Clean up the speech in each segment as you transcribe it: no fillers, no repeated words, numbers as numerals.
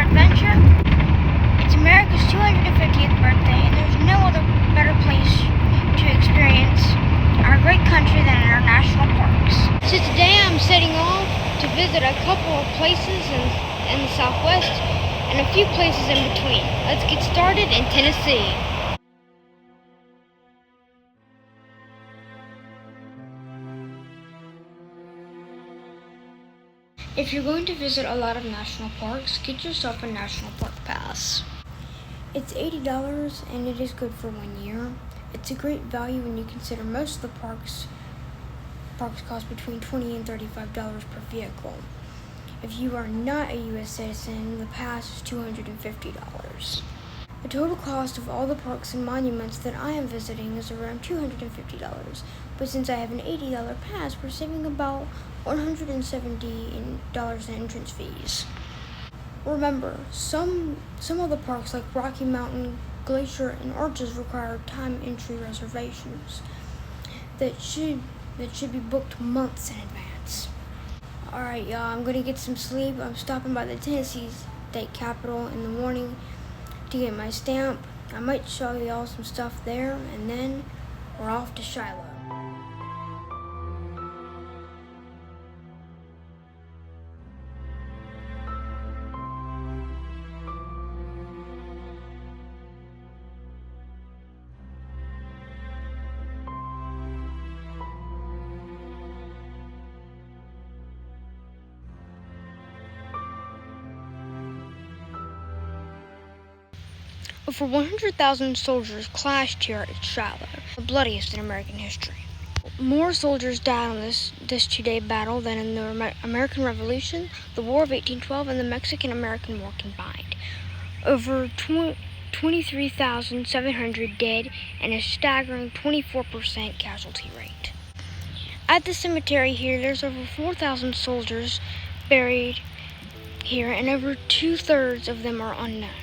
adventure. It's America's 250th birthday, and there's no other better place to experience our great country than in our national parks. So today I'm setting off to visit a couple of places in the Southwest and a few places in between. Let's get started in Tennessee. If you're going to visit a lot of national parks, get yourself a national park pass. It's $80 and it is good for 1 year. It's a great value when you consider most of the parks cost between $20 and $35 per vehicle. If you are not a U.S. citizen, the pass is $250. The total cost of all the parks and monuments that I am visiting is around $250, but since I have an $80 pass, we're saving about $170 in entrance fees. Remember, some of the parks like Rocky Mountain, Glacier, and Arches require time entry reservations that should be booked months in advance. Alright, y'all, I'm gonna get some sleep. I'm stopping by the Tennessee State Capitol in the morning to get my stamp. I might show y'all some stuff there, and then we're off to Shiloh. Over 100,000 soldiers clashed here at Shiloh, the bloodiest in American history. More soldiers died on this two-day battle than in the American Revolution, the War of 1812, and the Mexican-American War combined. Over 23,700 dead and a staggering 24% casualty rate. At the cemetery here, there's over 4,000 soldiers buried here, and over 2/3 of them are unknown.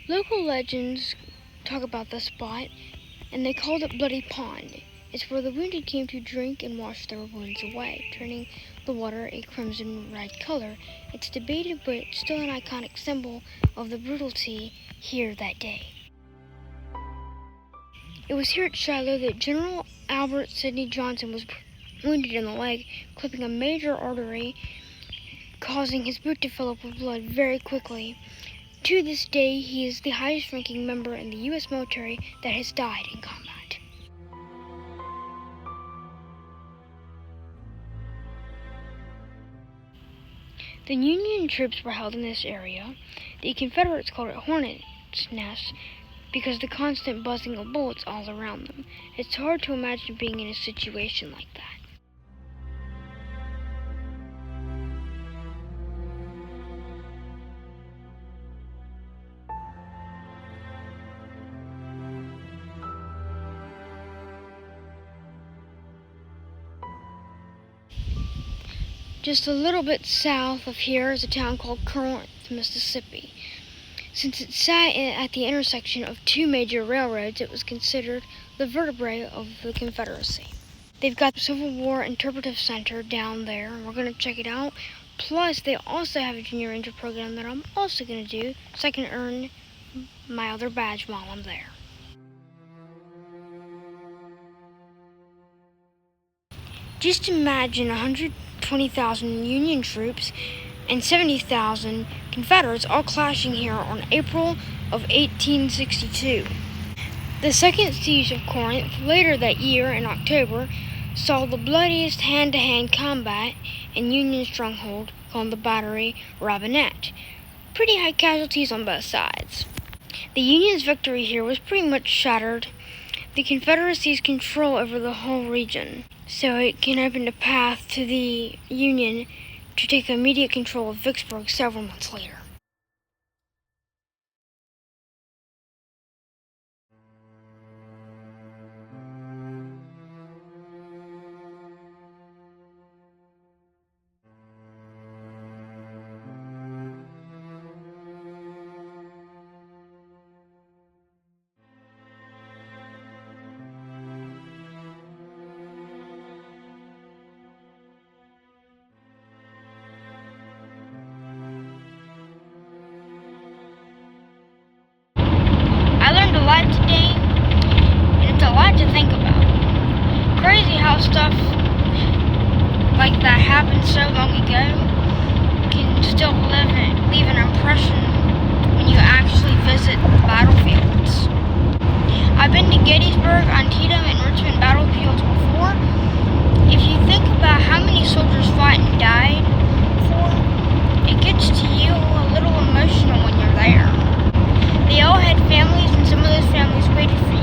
Local legends talk about the spot, and they called it Bloody Pond. It's where the wounded came to drink and wash their wounds away, turning the water a crimson red color. It's debated, but still an iconic symbol of the brutality here that day. It was here at Shiloh that General Albert Sidney Johnston was wounded in the leg, clipping a major artery, causing his boot to fill up with blood very quickly. To this day, he is the highest-ranking member in the U.S. military that has died in combat. The Union troops were held in this area. The Confederates called it Hornet's Nest because of the constant buzzing of bullets all around them. It's hard to imagine being in a situation like that. Just a little bit south of here is a town called Corinth, Mississippi. Since it sat at the intersection of two major railroads, it was considered the vertebrae of the Confederacy. They've got the Civil War Interpritive Center down there, and we're going to check it out. Plus, they also have a junior ranger program that I'm also going to do, so I can earn my other badge while I'm there. Just imagine 120,000 Union troops and 70,000 Confederates all clashing here on April of 1862. The second siege of Corinth, later that year in October, saw the bloodiest hand-to-hand combat in Union stronghold called the Battery Robinette. Pretty high casualties on both sides. The Union's victory here was pretty much shattered the Confederacy's control over the whole region, so it can open a path to the Union to take immediate control of Vicksburg several months later. stuff like that happened so long ago can still leave an impression when you actually visit the battlefields. I've been to Gettysburg, Antietam, and Richmond battlefields before. If you think about how many soldiers fought and died for, it gets to you a little emotional when you're there. They all had families, and some of those families waited for